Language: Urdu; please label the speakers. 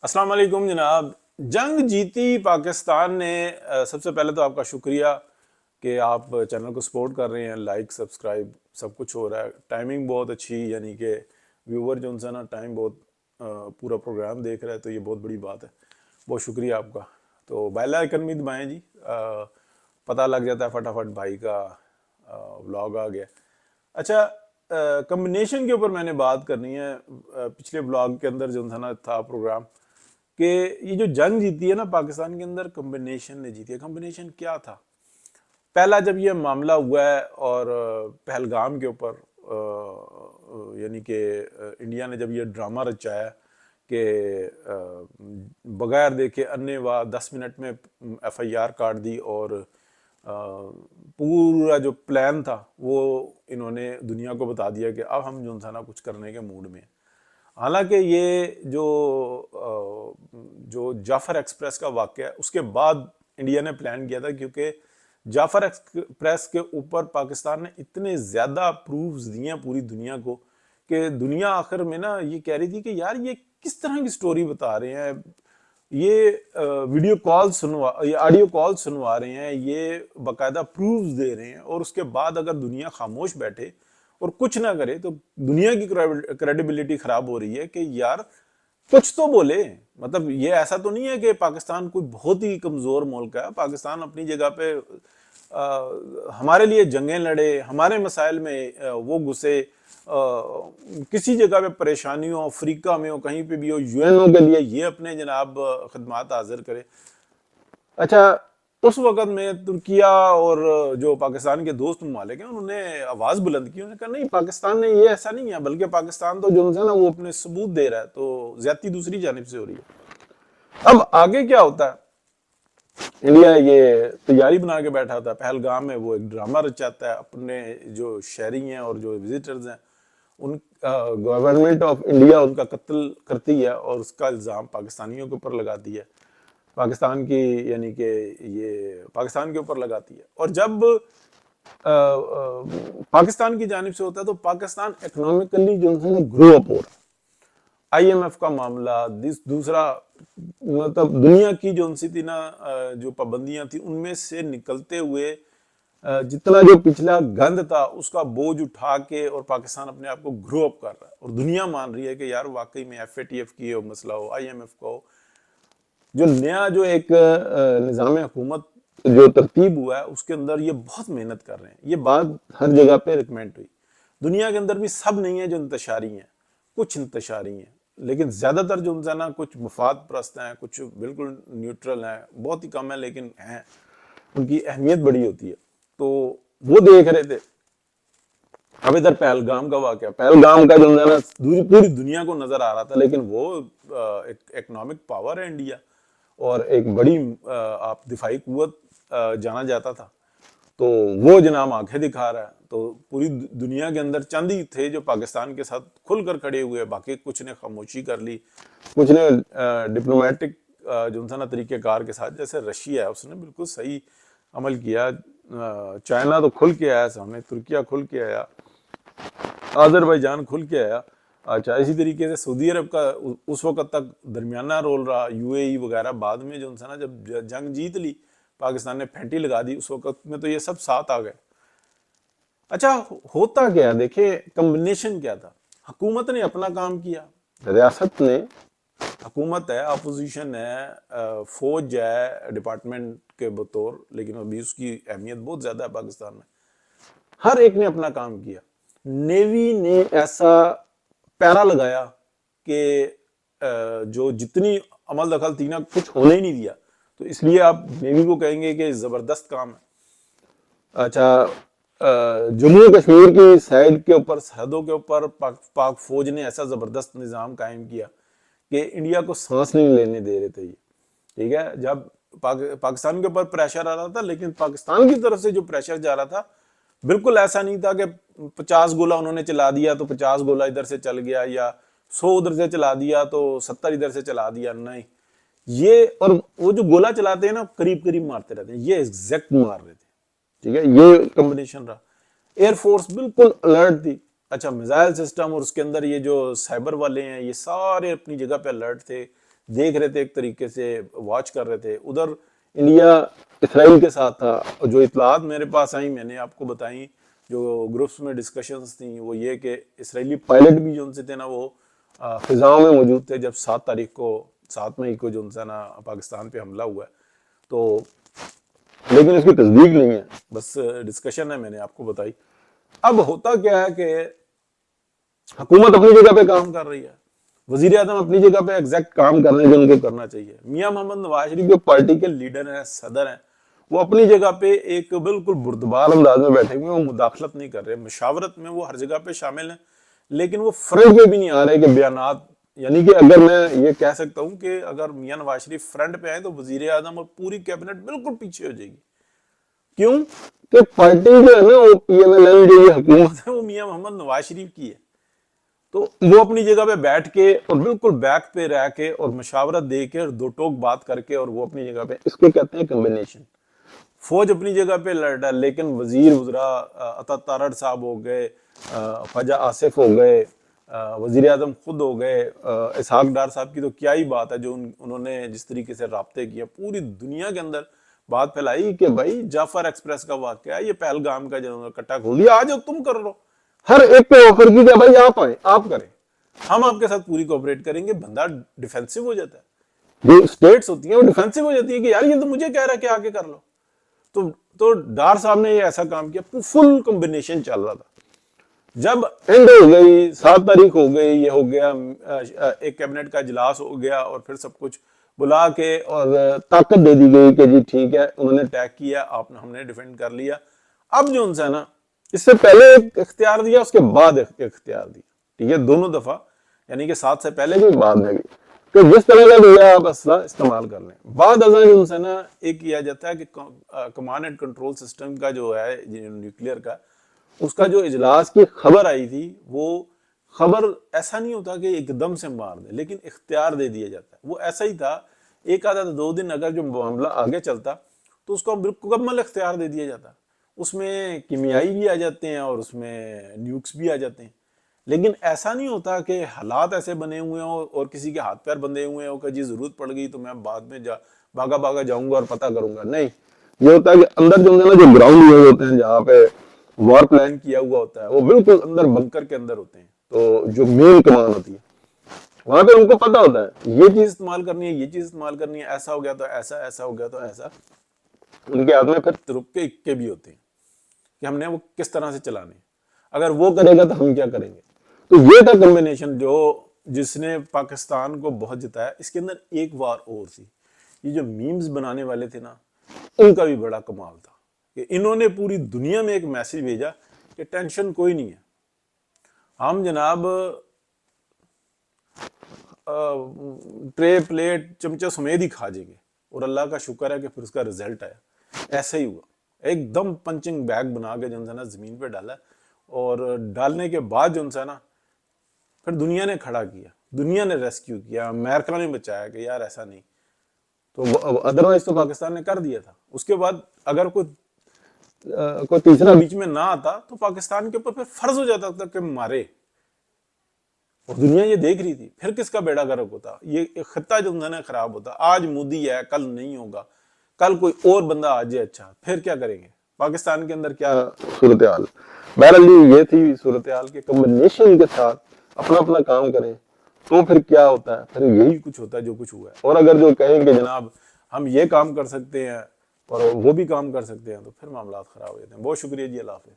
Speaker 1: السلام علیکم جناب. جنگ جیتی پاکستان نے. سب سے پہلے تو آپ کا شکریہ کہ آپ چینل کو سپورٹ کر رہے ہیں. لائک سبسکرائب سب کچھ ہو رہا ہے. ٹائمنگ بہت اچھی, یعنی کہ ویور جو ان سے نا ٹائم بہت پورا پروگرام دیکھ رہا ہے, تو یہ بہت بڑی بات ہے. بہت شکریہ آپ کا. تو بیل آئیکن بھی دبائیں جی, پتہ لگ جاتا ہے فٹافٹ بھائی کا ولاگ آ گیا. اچھا, کمبینیشن کے اوپر میں نے بات کرنی ہے. پچھلے ولاگ کے اندر جو تھا پروگرام کہ یہ جو جنگ جیتی ہے نا پاکستان کے اندر, کمبینیشن نے جیتی ہے. کمبینیشن کیا تھا؟ پہلا جب یہ معاملہ ہوا ہے اور پہلگام کے اوپر یعنی کہ انڈیا نے جب یہ ڈرامہ رچایا کہ بغیر دیکھے انے وا 10 منٹ میں ایف آئی آر کاٹ دی, اور پورا جو پلان تھا وہ انہوں نے دنیا کو بتا دیا کہ اب ہم جو تھا نا کچھ کرنے کے موڈ میں ہیں. حالانکہ یہ جو جعفر ایکسپریس کا واقعہ ہے اس کے بعد انڈیا نے پلان کیا تھا, کیونکہ جعفر ایکسپریس کے اوپر پاکستان نے اتنے زیادہ پروفز دیے ہیں پوری دنیا کو کہ دنیا آخر میں نا یہ کہہ رہی تھی کہ یار یہ کس طرح کی سٹوری بتا رہے ہیں, یہ ویڈیو کال یہ آڈیو کال سنوا رہے ہیں, یہ باقاعدہ پروفز دے رہے ہیں, اور اس کے بعد اگر دنیا خاموش بیٹھے اور کچھ نہ کرے تو دنیا کی کریڈیبلٹی خراب ہو رہی ہے کہ یار کچھ تو بولے. مطلب یہ ایسا تو نہیں ہے کہ پاکستان کوئی بہت ہی کمزور ملک ہے. پاکستان اپنی جگہ پہ ہمارے لیے جنگیں لڑے, ہمارے مسائل میں وہ گھسے, کسی جگہ پہ پریشانی ہو, افریقہ میں ہو, کہیں پہ بھی ہو, یو این او کے لیے یہ اپنے جناب خدمات حاضر کرے. اچھا, اس وقت میں ترکیہ اور جو پاکستان کے دوست ممالک ہیں انہوں نے آواز بلند کی, انہوں نے کہا نہیں پاکستان نے یہ ایسا نہیں ہے, بلکہ پاکستان تو جو ہے نا وہ اپنے ثبوت دے رہا ہے, تو زیادتی دوسری جانب سے ہو رہی ہے. اب آگے کیا ہوتا ہے؟ انڈیا یہ تیاری بنا کے بیٹھا تھا, پہلگام میں وہ ایک ڈرامہ رچاتا ہے, اپنے جو شہری ہیں اور جو وزٹرز ہیں ان گورنمنٹ آف انڈیا ان کا قتل کرتی ہے اور اس کا الزام پاکستانیوں کے اوپر لگاتی ہے, پاکستان کی یعنی کہ یہ پاکستان کے اوپر لگاتی ہے. اور جب پاکستان کی جانب سے ہوتا ہے تو پاکستان اکنامکلی جو ہے گرو اپ ہو رہا ہے. آئی ایم ایف کا معاملہ, دوسرا مطلب دنیا کی جو سی تھی نا جو پابندیاں تھیں ان میں سے نکلتے ہوئے جتنا جو پچھلا گند تھا اس کا بوجھ اٹھا کے اور پاکستان اپنے آپ کو گرو اپ کر رہا ہے, اور دنیا مان رہی ہے کہ یار واقعی میں ایف اے ٹی ایف کی مسئلہ ہو, آئی ایم ایف کا ہو, جو نیا جو ایک نظام حکومت جو ترتیب ہوا ہے اس کے اندر یہ بہت محنت کر رہے ہیں. یہ بات ہر جگہ پہ ریکمینڈ ہوئی. دنیا کے اندر بھی سب نہیں ہے جو انتشاری ہیں, کچھ انتشاری ہیں, لیکن زیادہ تر جو ان سے نا کچھ مفاد پرست ہیں, کچھ بالکل نیوٹرل ہیں, بہت ہی کم ہیں لیکن ہیں, ان کی اہمیت بڑی ہوتی ہے. تو وہ دیکھ رہے تھے. اب ادھر پہلگام کا واقعہ, پہلگام کا جو ہے نا پوری دنیا کو نظر آ رہا تھا, لیکن وہ ایک اکنامک پاور ہے انڈیا, اور ایک بڑی آپ دفاعی قوت جانا جاتا تھا, تو وہ جناب آنکھیں دکھا رہا ہے. تو پوری دنیا کے اندر چند ہی تھے جو پاکستان کے ساتھ کھل کر کھڑے ہوئے, باقی کچھ نے خاموشی کر لی, کچھ نے ڈپلومیٹک جو نا طریقہ کار کے ساتھ, جیسے رشیا ہے اس نے بالکل صحیح عمل کیا, چائنا تو کھل کے آیا سامنے, ترکیہ کھل کے آیا, آذربائیجان کھل کے آیا. اچھا, اسی طریقے سے سعودی عرب کا اس وقت تک درمیانہ رول رہا, یو اے ای وغیرہ بعد میں جو نا جب جنگ جیت لی پاکستان نے پھینٹی لگا دی, اس وقت میں تو یہ سب ساتھ آ گئے. اچھا, ہوتا کیا دیکھیں کمبینیشن کیا تھا. حکومت نے اپنا کام کیا, ریاست نے, حکومت ہے, اپوزیشن ہے, فوج ہے ڈپارٹمنٹ کے بطور, لیکن ابھی اس کی اہمیت بہت زیادہ ہے پاکستان میں. ہر ایک نے اپنا کام کیا. نیوی نے ایسا پیرا لگایا کہ جو جتنی عمل دخل تھی نا کچھ ہونے ہی نہیں دیا, تو اس لیے آپ نیوی کو کہیں گے کہ زبردست کام ہے. اچھا, جموں کشمیر کی سائڈ کے اوپر, سرحدوں کے اوپر پاک فوج نے ایسا زبردست نظام قائم کیا کہ انڈیا کو سانس نہیں لینے دے رہے تھے یہ. ٹھیک ہے, جب پاکستان کے اوپر پریشر آ رہا تھا, لیکن پاکستان کی طرف سے جو پریشر جا رہا تھا بالکل ایسا نہیں تھا کہ 50 گولہ انہوں نے چلا دیا تو 50 گولہ ادھر سے چل گیا, یا 100 ادھر سے چلا دیا تو 70 ادھر سے چلا دیا. نہیں, یہ اور وہ جو گولہ چلاتے ہیں نا قریب قریب مارتے رہتے ہیں, یہ ایگزیکٹ مار رہے تھے. ٹھیک ہے, یہ کمبینیشن رہا. ایئر فورس بالکل الرٹ تھی. اچھا, میزائل سسٹم اور اس کے اندر یہ جو سائبر والے ہیں یہ سارے اپنی جگہ پہ الرٹ تھے, دیکھ رہے تھے، ایک طریقے سے واچ کر رہے تھے. ادھر انڈیا اسرائیل کے ساتھ تھا. جو اطلاعات میرے پاس آئیں میں نے آپ کو بتائیں، جو گروپس میں ڈسکشنز تھیں، وہ یہ کہ اسرائیلی پائلٹ بھی جو ان سے تھے نا وہ فضاؤں میں موجود تھے جب 7 مئی کو جو ان سے نا پاکستان پہ حملہ ہوا ہے. تو لیکن اس کی تصدیق نہیں ہے، بس ڈسکشن ہے، میں نے آپ کو بتائی. اب ہوتا کیا ہے کہ حکومت اپنی جگہ پہ کام کر رہی ہے، وزیر اعظم اپنی جگہ پہ ایگزیکٹ کام کر رہے ہیں جو ان کو کرنا چاہیے. میاں محمد نواز شریف جو پارٹی کے لیڈر ہیں، صدر ہیں، وہ اپنی جگہ پہ ایک بالکل بردبار انداز میں بیٹھے ہوئے ہیں. وہ مداخلت نہیں کر رہے، مشاورت میں وہ ہر جگہ پہ شامل ہیں، لیکن وہ فرنٹ پہ بھی نہیں آ رہے کہ بیانات. یعنی کہ اگر میں یہ کہہ سکتا ہوں کہ اگر میاں نواز شریف فرنٹ پہ آئے تو وزیر اعظم اور پوری کیبنٹ بالکل پیچھے ہو جائے گی. کیوں کہ پارٹی جو ہے نا وہ پی ایم ایل این جو یہ حکومت ہے وہ میاں محمد نواز شریف کی ہے. تو وہ اپنی جگہ پہ بیٹھ کے اور بالکل بیک پہ رہ کے اور مشاورت دے کے اور دو ٹوک بات کر کے اور وہ اپنی جگہ پہ، اس کو کہتے ہیں کمبینیشن. فوج اپنی جگہ پہ لڑ رہا ہے، لیکن وزیر وزراء عطا تارڑ صاحب ہو گئے، خواجہ آصف ہو گئے، وزیر اعظم خود ہو گئے، اسحاق ڈار صاحب کی تو کیا ہی بات ہے، جو انہوں نے جس طریقے سے رابطے کیا، پوری دنیا کے اندر بات پھیلائی کہ بھائی جعفر ایکسپریس کا واقعہ ہے، یہ پہلگام کا جو کٹا کھول دیا، آج تم کر لو. ہر ایک پہ آفر کی کہ بھائی آپ آئیں، آپ کریں، ہم آپ کے ساتھ پوری کوآپریٹ کریں گے. بندہ ڈیفینسو ہو جاتا ہے. جو اسٹیٹس ہوتی ہیں وہ ڈیفینسو ہو جاتی ہے کہ یار یہ تو مجھے کہہ رہا ہے کہ آگے کر لو. تو ڈار صاحب نے یہ ایسا کام کیا، فل کمبینیشن چل رہا تھا. جب اینڈ ہو گئی، 7 تاریخ ہو گئی، یہ ہو گیا، ایک کیبنٹ کا اجلاس ہو گیا اور پھر سب کچھ بلا کے اور طاقت دے دی گئی کہ جی ٹھیک ہے، انہوں نے اٹیک کیا، ہم نے ڈیفینڈ کر لیا. اب جو ان سے نا اس سے پہلے ایک اختیار دیا، اس کے بعد ایک اختیار دیا، ٹھیک ہے، دونوں دفعہ، یعنی کہ 7 سے پہلے بھی بعد میں بھی، کہ جس طرح کا دیا آپ اسلحہ استعمال کر لیں. بعد ازاں ان سے نا ایک کیا جاتا ہے کہ کمانڈ اینڈ کنٹرول سسٹم کا جو ہے نیوکلیئر کا، اس کا جو اجلاس کی خبر آئی تھی، وہ خبر ایسا نہیں ہوتا کہ ایک دم سے مار دے، لیکن اختیار دے دیا جاتا ہے. وہ ایسا ہی تھا، ایک آدھا 2 دن اگر جو معاملہ آگے چلتا تو اس کو مکمل اختیار دے دیا جاتا. اس میں کیمیائی بھی آ جاتے ہیں اور اس میں نیوکس بھی آ جاتے ہیں. لیکن ایسا نہیں ہوتا کہ حالات ایسے بنے ہوئے ہوں اور کسی کے ہاتھ پیر بندھے ہوئے ہوں کہ جی ضرورت پڑ گئی تو میں بعد میں بھاگا جاؤں گا اور پتہ کروں گا. نہیں، یہ ہوتا ہے کہ اندر جو گراؤنڈ ہوئے ہوتے ہیں، جہاں پہ وار پلان کیا ہوا ہوتا ہے، وہ بالکل اندر بنکر کے اندر ہوتے ہیں. تو جو مین کمان ہوتی ہے وہاں پہ ان کو پتہ ہوتا ہے یہ چیز استعمال کرنی ہے، یہ چیز استعمال کرنی ہے، ایسا ہو گیا تو ایسا، ایسا ہو گیا تو ایسا. ان کے ہاتھ میں پھر ترکے اکے بھی ہوتے ہیں کہ ہم نے وہ کس طرح سے چلانے، اگر وہ کرے گا تو ہم کیا کریں گے. تو یہ تھا کمبینیشن جس نے پاکستان کو بہت جتایا. اس کے اندر ایک وار اور تھی، یہ جو میمز بنانے والے تھے نا، ان کا بھی بڑا کمال تھا کہ انہوں نے پوری دنیا میں ایک میسج بھیجا کہ ٹینشن کوئی نہیں ہے، ہم جناب ٹرے پلیٹ چمچہ سمیت ہی کھا جائیں گے. اور اللہ کا شکر ہے کہ پھر اس کا رزلٹ آیا. ایسا ہی ہوا، ایک دم پنچنگ بیگ بنا کے جو ہے نا زمین پہ ڈالا، اور ڈالنے کے بعد جو ہے نا پھر دنیا نے کھڑا کیا، دنیا نے ریسکیو کیا، امریکہ نے بچایا کہ یار ایسا نہیں. تو ادروائز تو پاکستان نے کر دیا تھا. اس کے بعد اگر کوئی تیسرا بیچ میں نہ آتا تو پاکستان کے اوپر پھر فرض ہو جاتا تھا کہ مارے، اور دنیا یہ دیکھ رہی تھی. پھر کس کا بیڑا گرک ہوتا، یہ خطہ جو ہے نا خراب ہوتا. آج مودی ہے، کل نہیں ہوگا، کل کوئی اور بندہ آ جائے، اچھا پھر کیا کریں گے؟ پاکستان کے اندر کیا صورتحال. بہرحال یہ تھی صورتحال کے کمبینیشن کے ساتھ اپنا اپنا کام کریں تو پھر کیا ہوتا ہے، پھر یہی کچھ ہوتا ہے جو کچھ ہوا ہے. اور اگر جو کہیں کہ جناب ہم یہ کام کر سکتے ہیں اور وہ بھی کام کر سکتے ہیں تو پھر معاملات خراب ہو جاتے ہیں. بہت شکریہ جی، اللہ حافظ.